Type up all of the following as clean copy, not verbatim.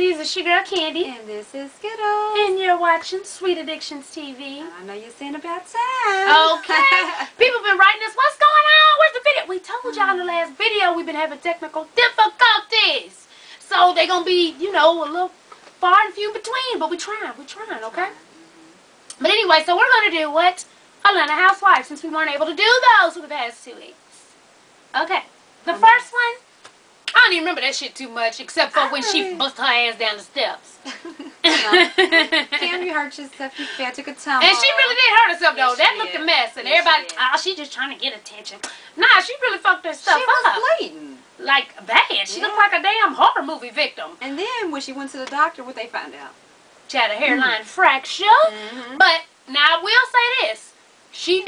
ladies, it's your girl Candy. And this is Skittles. And you're watching Sweet Addictions TV. I know you're saying about time. Okay. People been writing us, what's going on? Where's the video? We told y'all in the last video we've been having technical difficulties. So they're going to be, you know, a little far and few between. But we're trying, okay? But anyway, so we're going to do what? Atlanta Housewives, since we weren't able to do those for the past 2 weeks. Okay. The first one, I don't even remember that shit too much, except for when she bust her ass down the steps. Cam, you hurt yourself. You fell, took a tumble. And she really did hurt herself, though. Yes, that looked a mess. And everybody, she just trying to get attention. Nah, she really fucked her stuff up. She was bleeding. Like, bad. She looked like a damn horror movie victim. And then when she went to the doctor, what they found out? She had a hairline fracture. But now I will say this. She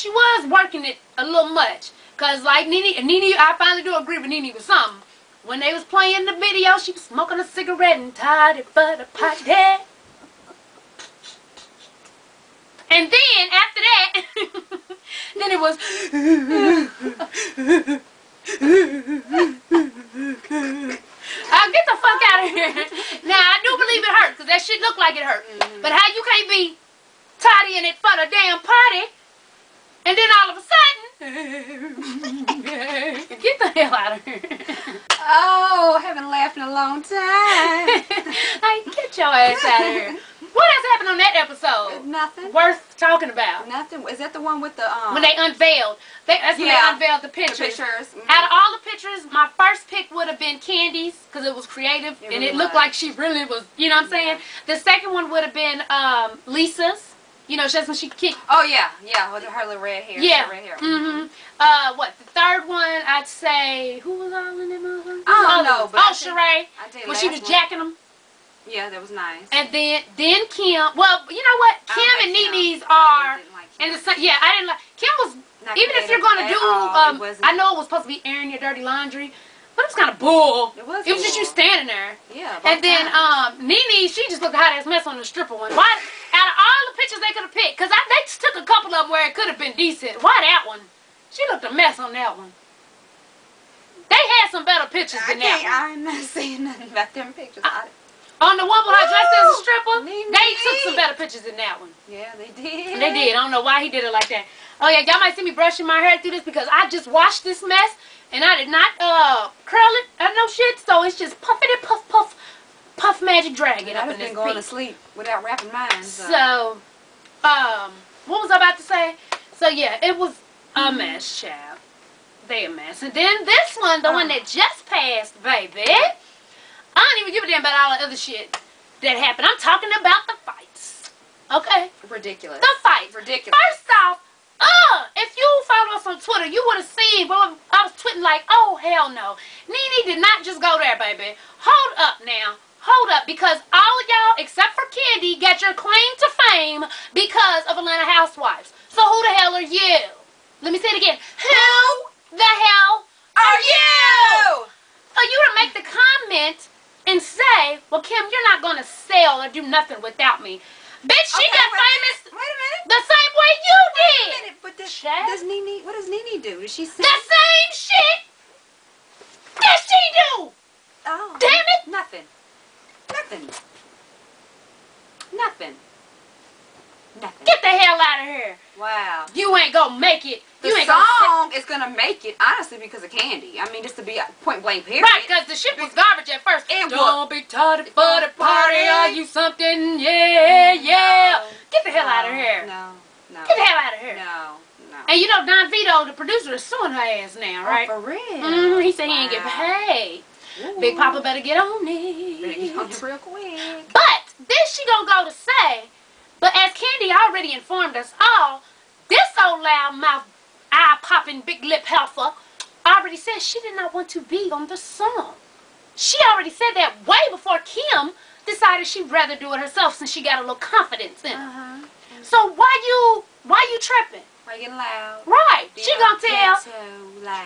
was working it a little much. Because, like, Nene, I finally do agree with Nene with something. When they was playing the video, she was smoking a cigarette and tied it for the party. And then, after that, then it was... get the fuck out of here. Now, I do believe it hurt, because that shit looked like it hurt. But how you can't be tidying it for the damn party, and then all of a sudden, get the hell out of here. Oh, I haven't laughed in a long time. Hey, get your ass out of here. What else happened on that episode? Nothing. Worth talking about. Nothing. Is that the one with the when they unveiled? That's when they unveiled the pictures. The pictures. Out of all the pictures, my first pick would have been Candy's because it was creative and it looked like she really was. You know what I'm saying? The second one would have been Lisa's. You know, just when she kicked. Oh yeah, with her little red hair. Yeah. Red hair. What the third one? I'd say who was all in that motherfucker? I don't know. But Sheree. When she was jacking them. Yeah, that was nice. And then Kim. Well, you know what? Kim and Nene's are. And the same. Yeah, I didn't like. Kim was. Even if you're gonna do, I know it was supposed to be airing your dirty laundry. But it was kind of bull. It was just you standing there. Yeah. And then Nene, she just looked a hot ass mess on the stripper one. Why? Out of all the pictures they could have picked, because they took a couple of them where it could have been decent. Why that one? She looked a mess on that one. They had some better pictures than that one. I'm not saying nothing about them pictures. On the one with her dressed as a stripper, they took some better pictures than that one. Yeah, they did. They did. I don't know why he did it like that. Oh yeah, y'all might see me brushing my hair through this because I just washed this mess. And I did not curl it or no shit, so it's just puffity puff puff puff magic dragon up in this been going to sleep without wrapping mine. So, what was I about to say? So yeah, it was a mess, child. They a mess. And then this one, the one that just passed, baby. I don't even give a damn about all the other shit that happened. I'm talking about the fights. Okay? Ridiculous. The fights. Ridiculous. First off, if you follow us on Twitter, you would have seen where I was tweeting like, oh, hell no. Nene did not just go there, baby. Hold up now. Hold up. Because all of y'all, except for Candy, got your claim to fame because of Atlanta Housewives. So who the hell are you? Let me say it again. Who the hell are you? For you to make the comment and say, well, Kim, you're not going to sell or do nothing without me. Bitch, she got famous. Wait a minute. The same way you did. Wait a minute. But does Nene? What does Nene do? Does she sing? The same shit that she do. Oh. Damn it. Nothing. Nothing. Nothing. Nothing. Get the hell out of here. Wow. You ain't gonna make it. The song is gonna make it, honestly, because of Candy. I mean, just to be point blank period. Right, because the shit was garbage at first. Don't be tardy for the party. Are you something? Yeah. Get the hell out of here. No. Get the hell out of here. No. And you know, Don Vito, the producer, is suing her ass now, right? Oh, for real? He said he ain't get paid. Ooh. Big Papa better get on it. Better get on it real quick. But then she gonna go to say, but as Candy already informed us all, this old loudmouth, eye-popping, big lip heifer already said she did not want to be on the song. She already said that way before Kim decided she'd rather do it herself since she got a little confidence in her. So why you tripping? Why you getting loud? Right. She gonna tell.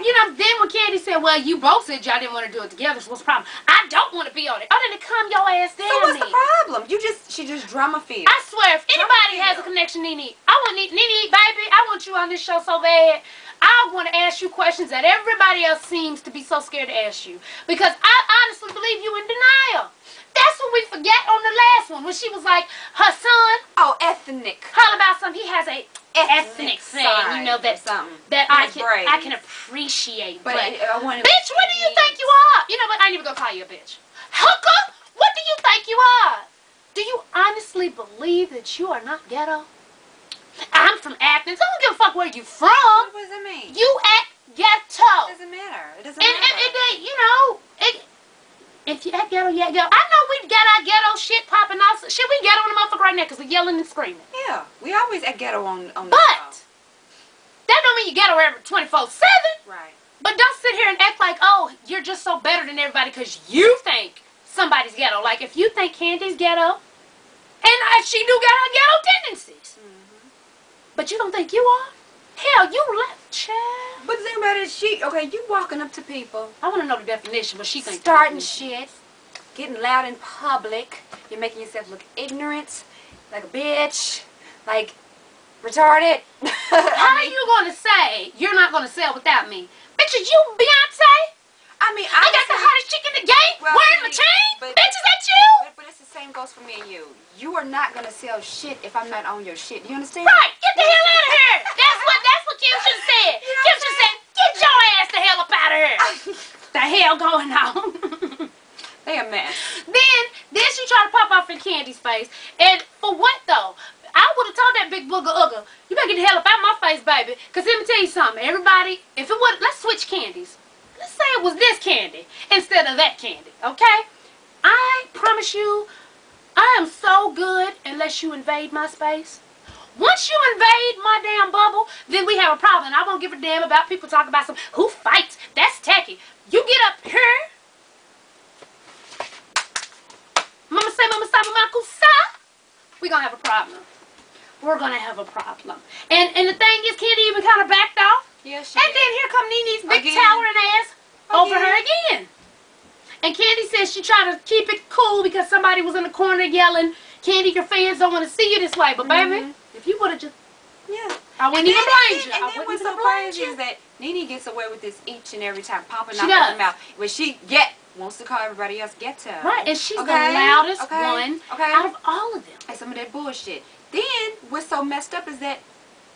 You know, then when Candy said, well, you both said y'all didn't want to do it together, so what's the problem? I don't want to be on it. Oh, then calm your ass down. So what's the problem? She just drama filled. I swear, if anybody has a connection, Nene, Nene, baby, I want you on this show so bad. I want to ask you questions that everybody else seems to be so scared to ask you. Because I honestly believe you in denial. one when she was like, her son. Oh, ethnic. How about something? He has a ethnic thing, you know, that I can appreciate. But bitch, what do you think you are? You know what? I ain't even gonna call you a bitch. Hooker, what do you think you are? Do you honestly believe that you are not ghetto? I'm from Athens. I don't give a fuck where you from. What does that mean? You act ghetto. It doesn't matter. It doesn't matter. And you know, if you act ghetto, you act ghetto. I know we got our ghetto shit popping off. Shit, we ghetto on the motherfucker right now because we're yelling and screaming. Yeah, we always act ghetto on the But show. that don't mean you ghetto every 24/7. Right. But don't sit here and act like, oh, you're just so better than everybody because you think somebody's ghetto. Like, if you think Candy's ghetto, and she do got her ghetto tendencies, but you don't think you are? Hell, you left, child. But the thing about it is, you walking up to people. I want to know the definition, but she thinks starting shit, getting loud in public. You're making yourself look ignorant, like a bitch, like retarded. How are you going to say you're not going to sell without me? Bitch, are you Beyonce? I mean, I got the hottest chick in the game wearing my chain. Bitch, is that you? But it's the same goes for me and you. You are not going to sell shit if I'm not on your shit. You understand? Right. Get the hell out of here. That's what Kim should have said. Kim should have said, get your ass the hell up out of here. The hell going on? They a mess. Then she tried to pop off in Candy's face. And for what though? I would have told that big booger ugger, you better get the hell up out of my face, baby. Because let me tell you something. Everybody, if it would, let's switch candies. Let's say it was this candy instead of that candy, okay? I promise you, I am so good unless you invade my space. Once you invade my damn bubble, then we have a problem. I won't give a damn about people talking about who fights. That's tacky. You get up here. Mama say, Mama sa, Mama kusa. We're going to have a problem. We're going to have a problem. And the thing is, Candy even kind of backed off. Yeah, she and did. then here come Nene's big towering ass over her again. And Candy says she tried to keep it cool because somebody was in the corner yelling, Candy, your fans don't want to see you this way. But baby, if you would have just... Yeah. I wouldn't even blame you. And then what's so crazy is that Nene gets away with this each and every time, popping out does. of her mouth. But she wants to call everybody else ghetto. Right, and she's the loudest one out of all of them. And some of that bullshit. Then, what's so messed up is that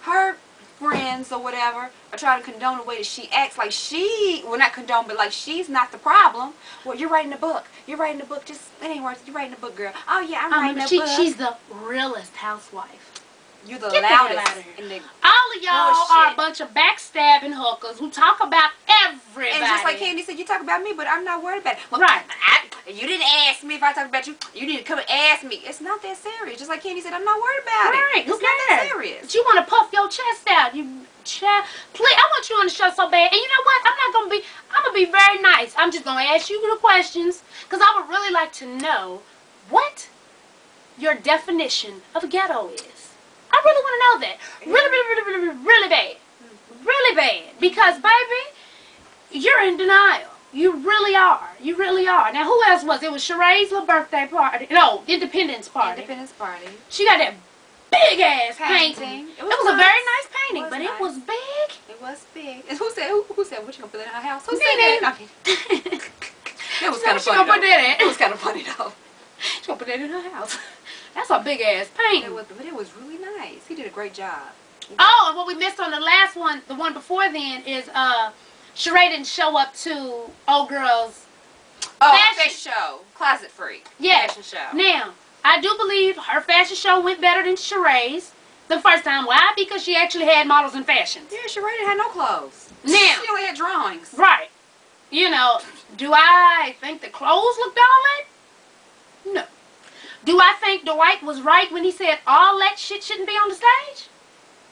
her friends or whatever are trying to condone the way that she acts. Like well, not condone, but like she's not the problem. Well, you're writing a book. You're writing a book. Just, it ain't worth it. You're writing a book, girl. Oh, yeah, I'm writing a book. She's the realest housewife. You're the loudest. All of y'all are a bunch of backstabbing hookers who talk about everybody. And just like Candy said, you talk about me, but I'm not worried about it. Well, right. You didn't ask me if I talked about you. You need to come and ask me. It's not that serious. Just like Candy said, I'm not worried about it. Right. It's not that serious. But you want to puff your chest out. Please, I want you on the show so bad. And you know what? I'm going to be very nice. I'm just going to ask you the questions because I would really like to know what your definition of ghetto is. I really want to know that. Really bad. Really bad. Because, baby, you're in denial. You really are. You really are. Now, who else was it? It was Sheree's little birthday party. No, Independence Party. Independence Party. She got that big-ass painting. It was a very nice painting, but it was big. It was big. And who said, what you going to put in her house? Who said that? It was kind of funny, though. It was kind of funny, though. She's going to put that in her house. That's a big-ass painting. But it was really nice. He did a great job. Oh, and what we missed on the last one, the one before then, is Sheree didn't show up to old girl's fashion show. Closet Freak. Yeah. Fashion show. Now, I do believe her fashion show went better than Sheree's the first time. Why? Because she actually had models and fashions. Yeah, Sheree didn't have no clothes. Now. She only had drawings. Right. You know, do I think the clothes looked all that? No. Do I think Dwight was right when he said all that shit shouldn't be on the stage?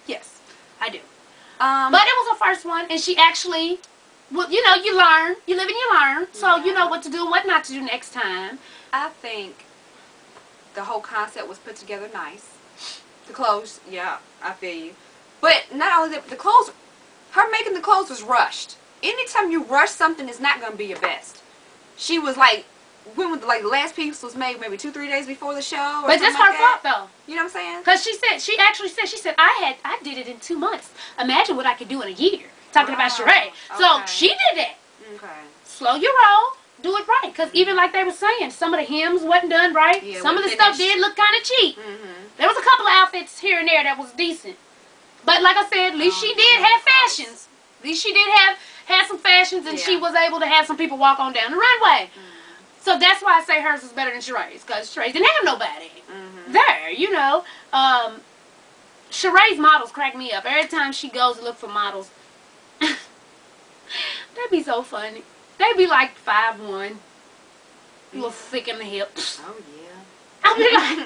Yes, I do. But it was her first one, and she actually, well, you know, you learn. You live and you learn. So you know what to do and what not to do next time. I think the whole concept was put together nice. The clothes, yeah, I feel you. But not only that, the clothes, her making the clothes was rushed. Anytime you rush something, it's not going to be your best. She was like, when was the last piece was made maybe 2-3 days before the show, or but that's her fault though. You know what I'm saying? Because she actually said I did it in 2 months. Imagine what I could do in a year. Talking about Sheree. So she did that. Okay. Slow your roll. do it right. Because even like they were saying, some of the hems wasn't done right. Yeah, some of the stuff did look kind of cheap. There was a couple of outfits here and there that was decent. But like I said, at least she did have fashions. At least she did have some fashions, and she was able to have some people walk on down the runway. So that's why I say hers is better than Sheree's, because Sheree's didn't have nobody there, you know. Sheree's models crack me up. Every time she goes to look for models, that'd be so funny. They'd be like 5'1", a little thick in the hips. Oh, yeah. I'll be like,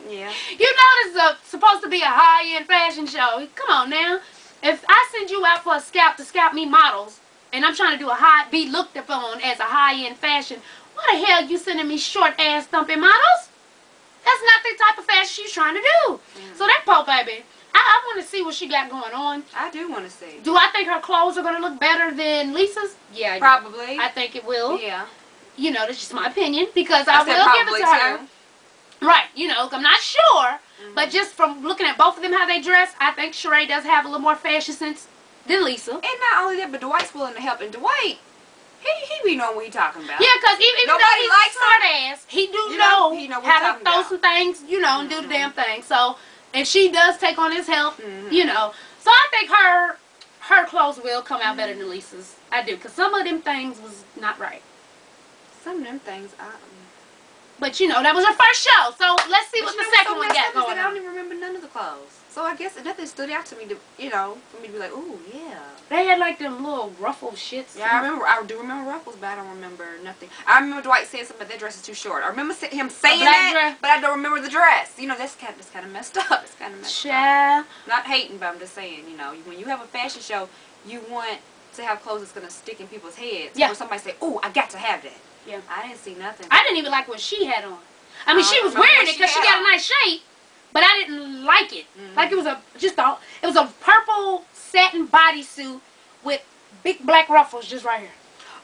yeah. You know this is supposed to be a high-end fashion show. Come on now. If I send you out for a scout to scout me models, and I'm trying to do be looked upon as a high-end fashion, why the hell you sending me short-ass thumping models? That's not the type of fashion she's trying to do. So that poor baby, I want to see what she got going on. I do want to see. Do I think her clothes are going to look better than Lisa's? Yeah. Probably. I think it will. Yeah. You know, that's just my opinion, because I will give it to her. Right, you know, I'm not sure, but just from looking at both of them, how they dress, I think Sheree does have a little more fashion sense than Lisa. And not only that, but Dwight's willing to help. And Dwight, he be knowing what he talking about. Yeah, because even though he's a smart ass, he do know how to throw some things, you know, and do the damn thing. So, if she does take on his help, you know. So, I think her clothes will come out better than Lisa's. I do, because some of them things was not right. Some of them things, But, you know, that was her first show. So, let's see what the second one got going on. I don't even remember none of the clothes. So, I guess nothing stood out to me, you know, for me to be like, ooh, yeah. They had, like, them little ruffled shits. Yeah, I do remember ruffles, but I don't remember nothing. I remember Dwight saying something about that dress is too short. I remember him saying that, dress. But I don't remember the dress. You know, that's kind of messed up. It's kind of messed up. Not hating, but I'm just saying, you know, when you have a fashion show, you want to have clothes that's going to stick in people's heads. Yeah. Or somebody say, ooh, I got to have that. Yeah. I didn't see nothing. I didn't even like what she had on. I mean, she was wearing it because she got a nice shape, but I didn't like it. Like it was a purple satin bodysuit with big black ruffles just right here.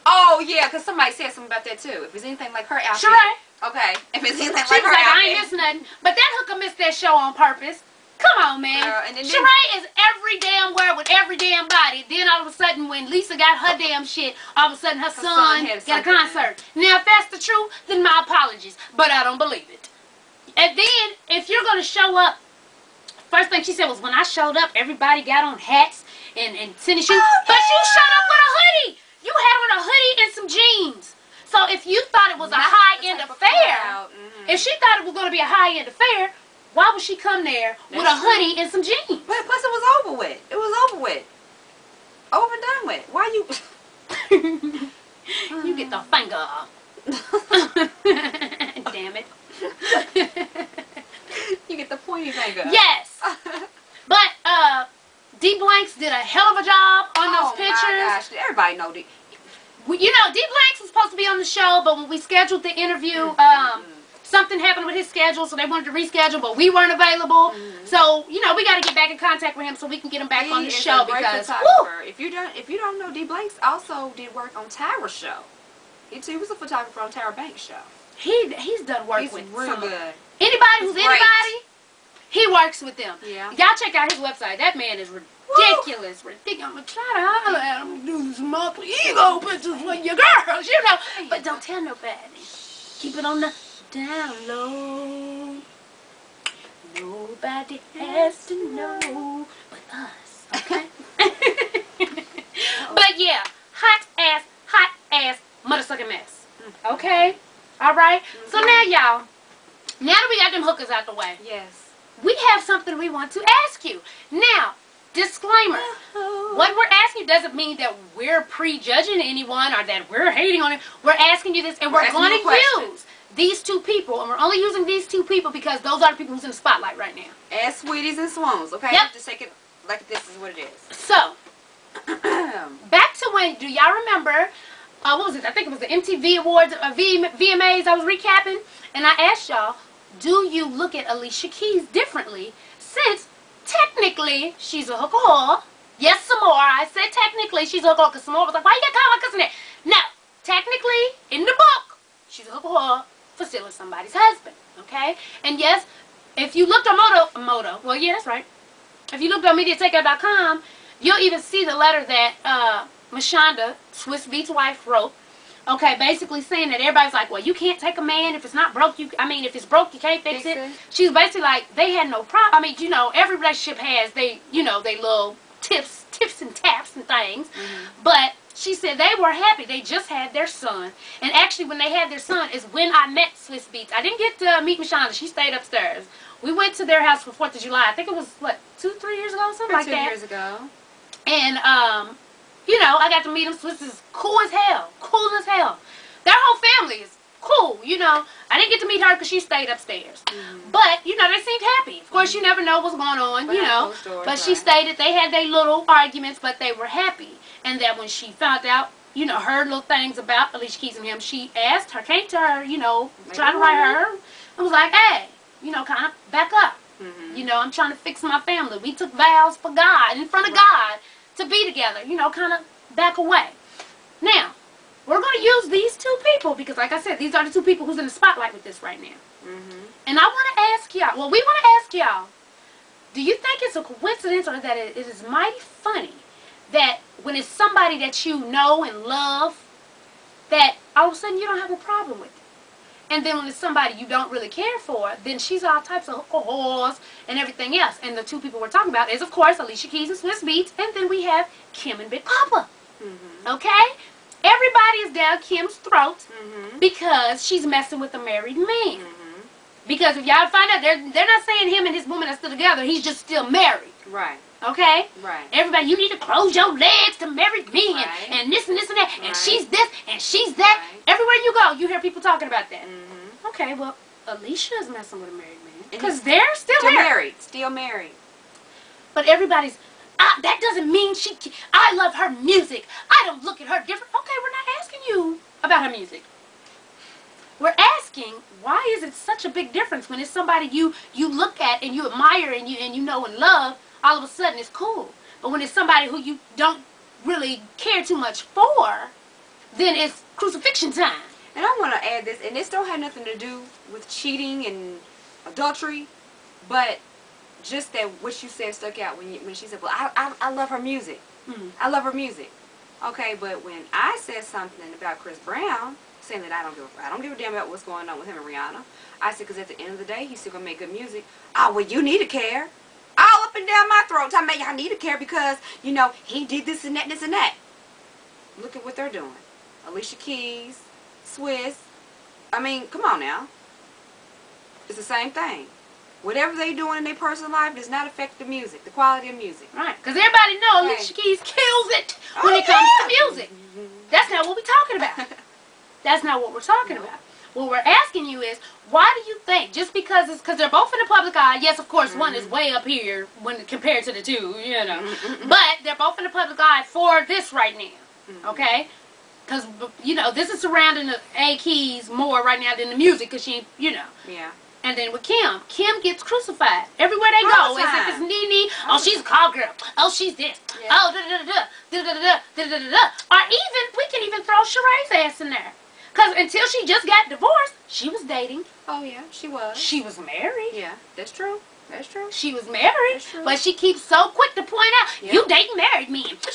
Oh yeah, because somebody said something about that too. If it's anything like her outfit. Sheree. Okay. If it's anything like her outfit. She was like, I ain't missing nothing. But that hooker missed that show on purpose. Come on, man. Sheree is every damn word with every damn body. Then all of a sudden, when Lisa got her damn shit, all of a sudden her son got a concert. Now, if that's the truth, then my apologies. But I don't believe it. And then, if you're going to show up, first thing she said was, when I showed up, everybody got on hats and tennis shoes. Oh, but you showed up with a hoodie. You had on a hoodie and some jeans. So if you thought it was a high-end affair, if she thought it was going to be a high-end affair, why would she come there with a hoodie and some jeans? But plus it was over with. It was over with. Over and done with. Why you... You get the finger. Damn it. You get the pointy finger. Yes. But D Blanks did a hell of a job on those pictures. Oh my gosh. Everybody know D. You know, D Blanks was supposed to be on the show, but when we scheduled the interview, something happened with his schedule, so they wanted to reschedule, but we weren't available. So, you know, we got to get back in contact with him so we can get him back on the show. Because, if you don't know, D Blanks also did work on Tyra's show. He was a photographer on Tyra Banks' show. He's done work with real good. Anybody who's anybody, he works with them. Yeah. Y'all check out his website. That man is ridiculous. Ridiculous. I'm going to try to holler at him, do some monthly ego pictures with your girls, you know. But don't tell nobody. Keep it on the down low. Nobody has to know but us, okay? But yeah, hot ass motherfucking mess. Okay? Alright? So now y'all, now that we got them hookers out the way, yes, we have something we want to ask you. Now, disclaimer, what we're asking you doesn't mean that we're prejudging anyone or that we're hating on it. We're asking you this, and we're going to use these two people, and we're only using these two people because those are the people who's in the spotlight right now. As sweeties and swans, okay? Yep. Just take it like this is what it is. So, back to when, do y'all remember, what was it? I think it was the MTV Awards, VMAs I was recapping, and I asked y'all, do you look at Alicia Keys differently since technically she's a hooker whore? Yes, some more. I said technically she's a hooker whore because some more was like, why you got to call my cousin that? No, technically, in the book, she's a hooker whore for stealing somebody's husband, okay? And yes, if you looked on well, yeah, that's right. If you looked on MediaTakeout.com, you'll even see the letter that Mashonda, Swiss Beats wife, wrote Okay, basically saying that everybody's like, well, you can't take a man if it's not broke. If it's broke, you can't fix it. She's basically like, they had no problem. Every relationship has they little tips and taps and things. But she said they were happy. They just had their son. And actually, when they had their son is when I met Swiss Beats. I didn't get to meet Mishonda. She stayed upstairs. We went to their house for 4th of July. I think it was, 2-3 years ago, something like that. 2 years ago. And, I got to meet him. Swiss is cool as hell. Cool as hell. Their whole family is cool, I didn't get to meet her because she stayed upstairs. But, they seemed happy. Of course, you never know what's going on, But she stated they had their little arguments, but they were happy. And that when she found out, her little things about Alicia Keys and him, she asked her, came to her, tried to write her, and was like, hey, kind of back up. I'm trying to fix my family. We took vows for God, in front of God, to be together, kind of back away. Now, we're going to use these two people because, like I said, these are the two people who's in the spotlight with this right now. And I want to ask y'all, we want to ask y'all, do you think it's a coincidence or that it is mighty funny that when it's somebody that you know and love, that all of a sudden you don't have a problem with it? And then when it's somebody you don't really care for, then she's all types of whores and everything else. And the two people we're talking about is, of course, Alicia Keys and Swiss Beats. And then we have Kim and Big Papa. Okay? Everybody is down Kim's throat because she's messing with a married man. Because if y'all find out, they're not saying him and his woman are still together. He's just still married. Right. Okay? Right. Everybody, you need to close your legs to married men. Right. And this and this and that. And she's this and she's that. Right. Everywhere you go, you hear people talking about that. Okay, well, Alicia is messing with a married man. Because they're still married. Still married. But everybody's, that doesn't mean I love her music. I don't look at her different. Okay, we're not asking you about her music. We're asking, why is it such a big difference when it's somebody you look at and you admire and you know and love, all of a sudden it's cool. But when it's somebody who you don't really care too much for, then it's crucifixion time. And I want to add this, and this don't have nothing to do with cheating and adultery, but just that what you said stuck out when she said, well, I love her music. I love her music. Okay, but when I said something about Chris Brown, saying that I don't give a damn about what's going on with him and Rihanna, I said, because at the end of the day, he's still going to make good music. Oh, well, you need to care. All up and down my throat, telling me y'all need to care because, he did this and that, this and that. Look at what they're doing. Alicia Keys, Swiss. Come on now. It's the same thing. Whatever they doing in their personal life does not affect the music, the quality of music. Right. Because everybody knows Alicia Keys kills it when it comes to music. That's not what we're talking about. That's not what we're talking about. What we're asking you is, why do you think, just because they're both in the public eye, yes, of course, one is way up here when compared to the two, but they're both in the public eye for this right now, okay? Because, this is surrounding the A.keys more right now than the music, because she, Yeah. And then with Kim gets crucified. Everywhere they go, as if it's Nene, oh, she's a call girl, oh, she's this, oh, da-da-da-da, or even, we can even throw Sheree's ass in there. Because until she just got divorced, she was dating. Oh, yeah, she was. She was married. Yeah, that's true. That's true. She was married, but she keeps so quick to point out, you dating married men. People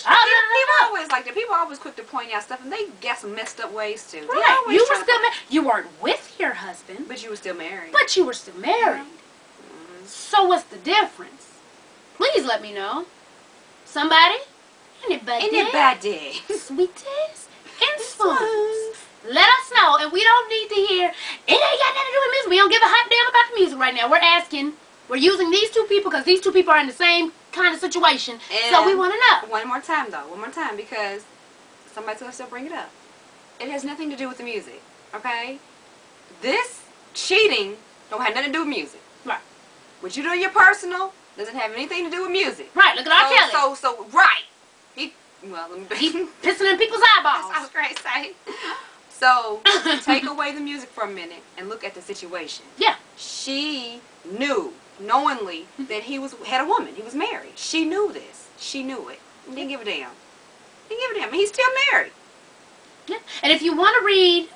always like that. People always quick to point out stuff, and they got some messed up ways too. Right. You were still married. You weren't with your husband. But you were still married. But you were still married. So what's the difference? Please let me know. Somebody? Anybody? Sweeties and spoons. Let us know, and we don't need to hear, it ain't got nothing to do with music. We don't give a hot damn about the music right now. We're asking, we're using these two people because these two people are in the same kind of situation, and so we want to know. One more time, though. One more time, because somebody's going to still bring it up. It has nothing to do with the music, okay? This cheating don't have nothing to do with music. Right. What you do in your personal doesn't have anything to do with music. Right, look at R. Kelly. Right. He pissing in people's eyeballs. That's what I was going to say. So, take away the music for a minute and look at the situation. Yeah. She knew, knowingly, that he had a woman. He was married. She knew this. She knew it. Didn't give a damn. Didn't give a damn. He's still married. Yeah. And if you want to read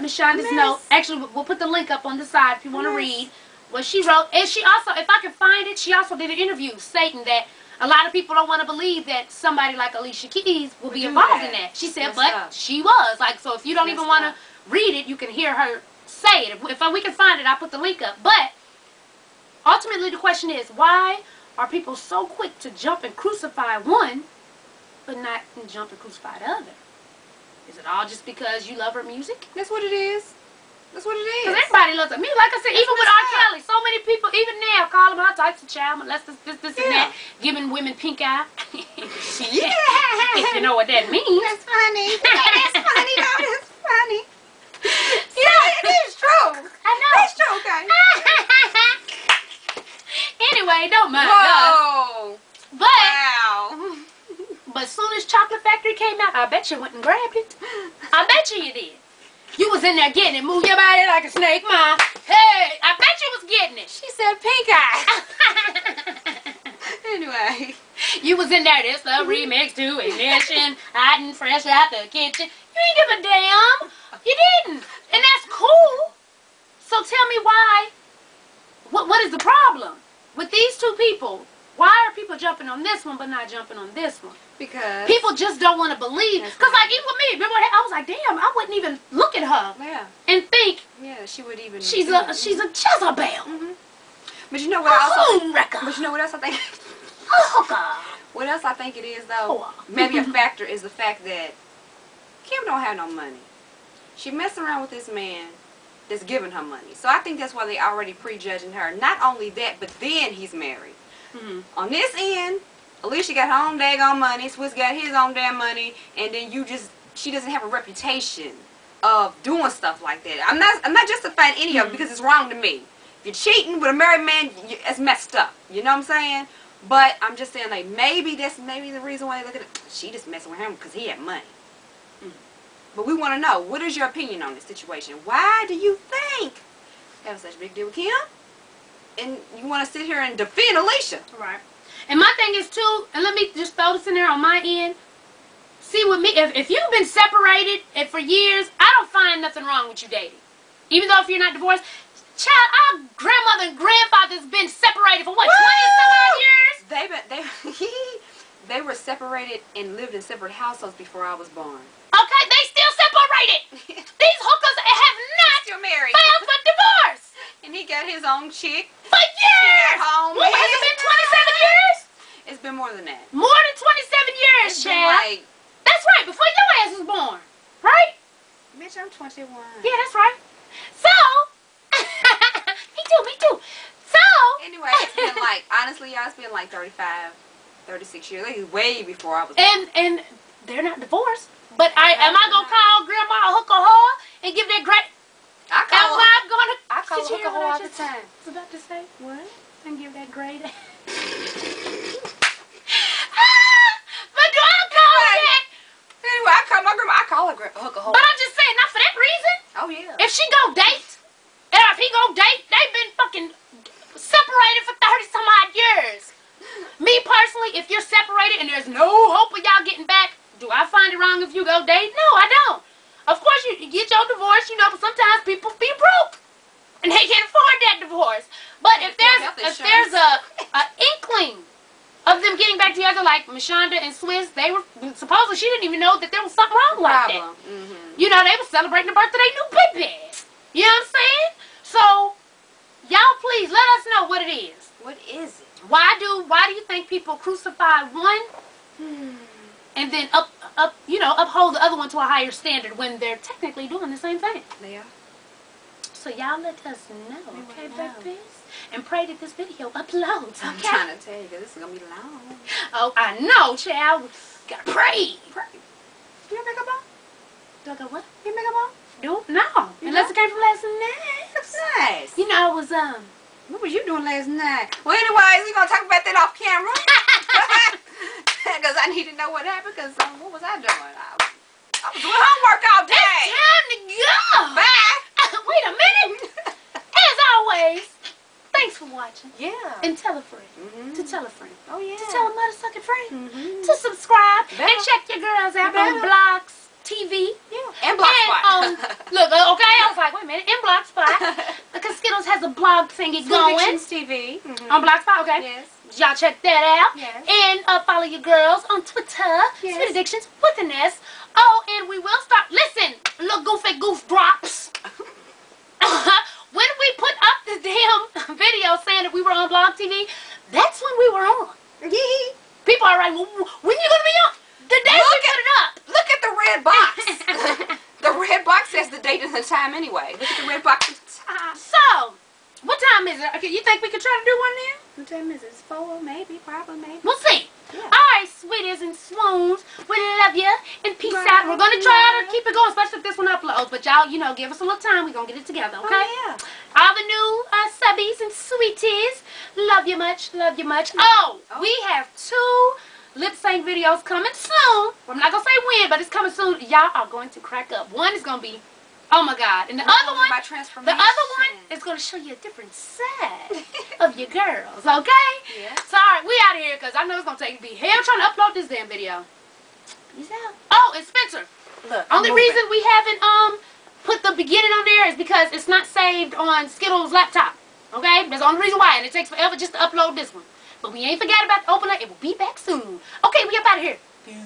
Miss Shonda's note, actually, we'll put the link up on the side if you want to read what she wrote. And she also, if I can find it, she also did an interview stating that A lot of people don't want to believe that somebody like Alicia Keys will be involved in that. She said, but she was. Like, so if you don't even want to read it, you can hear her say it. If we can find it, I'll put the link up. But ultimately, the question is, why are people so quick to jump and crucify one, but not jump and crucify the other? Is it all just because you love her music? That's what it is. That's what it is. Because everybody loves it. Me, like I said, even with R. Kelly, so many people, even now, call him all types of child molesters, this, and that, giving women pink eye. If you know what that means. That's funny. That's funny. No, that's funny. Yeah, it is true. I know. It's true, okay. Anyway, don't mind Whoa. us. But, Wow. but as soon as Chocolate Factory came out, I bet you went and grabbed it. I bet you did. You was in there getting it. Move your body like a snake, ma. Hey, I bet you was getting it. She said pink eye. Anyway. You was in there, this the remix to Ignition, hot and fresh out the kitchen. You ain't give a damn. You didn't. And that's cool. So tell me why. What is the problem with these two people? Why are people jumping on this one but not jumping on this one? Because people just don't want to believe. Because like even with me, remember I was like, damn, I wouldn't even look at her and think she would even she's a Jezebel. But you know what But you know what else I think? Oh God. What else I think it is though? Maybe a factor is the fact that Kim don't have no money. She messing around with this man that's giving her money. So I think that's why they already prejudging her. Not only that, but then he's married. On this end, Alicia got her own daggone money, Swiss got his own damn money, and then she doesn't have a reputation of doing stuff like that. I'm not justifying any of it because it's wrong to me. If you're cheating with a married man, it's messed up. You know what I'm saying? But I'm just saying, like, maybe that's the reason why they look at it. She just messing with him because he had money. But we want to know, what is your opinion on this situation? Why do you think having such a big deal with Kim? And you want to sit here and defend Alicia. Right. And my thing is too, and let me just throw this in there on my end. See, with me, if you've been separated for years, I don't find nothing wrong with you dating. Even though if you're not divorced. Child, our grandmother and grandfather's been separated for what, 20-some odd years? They were separated and lived in separate households before I was born. Okay, they still separated. These hookers have not still married. filed for divorce. And he got his own chick. For years. Home. What, has it been 27 years? It's been more than that. More than 27 years, child. Like, that's right, before your ass was born. Right? Bitch, I'm 21. Yeah, that's right. So, me too. So, anyway, it's been like, honestly, y'all, it's been like 35, 36 years. Like, way before I was born. And they're not divorced. But am I going to call grandma a hooker whore and give that great... I call her a hooker whore all the time. I was about to say, what? And give that great... But do I call that? Anyway, I call my grandma, I call her a hooker whore. But I'm just saying, not for that reason. Oh, yeah. If she go date, and if he go date, they've been fucking separated for 30-some odd years. Me personally, if you're separated and there's no hope of y'all getting back, do I find it wrong if you go date? No, I don't. Of course, you get your divorce, you know, but sometimes people be broke. And they can't afford that divorce. But if there's a inkling of them getting back together, like Mashonda and Swiss, they were, supposedly she didn't even know that there was something wrong like that. You know, they were celebrating the birth of their new baby. You know what I'm saying? So, y'all please let us know what it is. What is it? Why do you think people crucify one and then uphold the other one to a higher standard when they're technically doing the same thing? They are. So y'all let us know, okay, babies? And pray that this video uploads, okay? I'm trying to tell you, this is going to be long. Oh, I know, child. Gotta pray. Do you make a ball? Do I go what? You make a ball? No. Unless it came from last night. That's nice. You know, it was, what was you doing last night? Well, anyways, we're going to talk about that off camera. Because I need to know what happened, because what was I doing? I was doing homework all day. It's time to go. Bye. Wait a minute. As always, thanks for watching. Yeah. And tell a friend. To tell a friend. Oh, yeah. To tell a mother-sucking friend. To subscribe. And check your girls out on Blocks TV. Yeah. And Blogspot. Look, okay, I was like, wait a minute. And Blogspot. Because Skittles has a blog thingy going. TV. On Blogspot, okay. Yes. Y'all check that out. Yes. And follow your girls on Twitter. Yes. Sweet Addictions with an S. Oh, and we will start. Listen, little goofy goof drops. When we put up the damn video saying that we were on Blog TV, that's when we were on. People are like, well, when you gonna be on? The day we put it up. Look at the red box. The red box says the date and the time anyway. Look at the red box at the time. So, what time is it? Okay, you think we could try to do one now? What time is it? It's 4, maybe, probably, maybe. We'll see. Yeah. Alright, sweeties and swoons, we love you and peace out. We're gonna try to keep it going, especially if this one uploads. But y'all, you know, give us a little time. We're gonna get it together, okay? Oh, yeah. All the new subbies and sweeties, love you much, love you much. Oh, we have 2 lip sync videos coming soon. I'm not gonna say when, but it's coming soon. Y'all are going to crack up. One is gonna be, oh my God, and the other one is gonna show you a different side of your girls. Okay? Yeah. So alright, we out of here because I know it's gonna take me hell trying to upload this damn video. Peace out. Oh, and Spencer. Look. Only reason we haven't put the beginning on there is because it's not saved on Skittles' laptop. Okay? That's the only reason why, and it takes forever just to upload this one. But we ain't forgot about the opener. It will be back soon. Okay, we up out of here.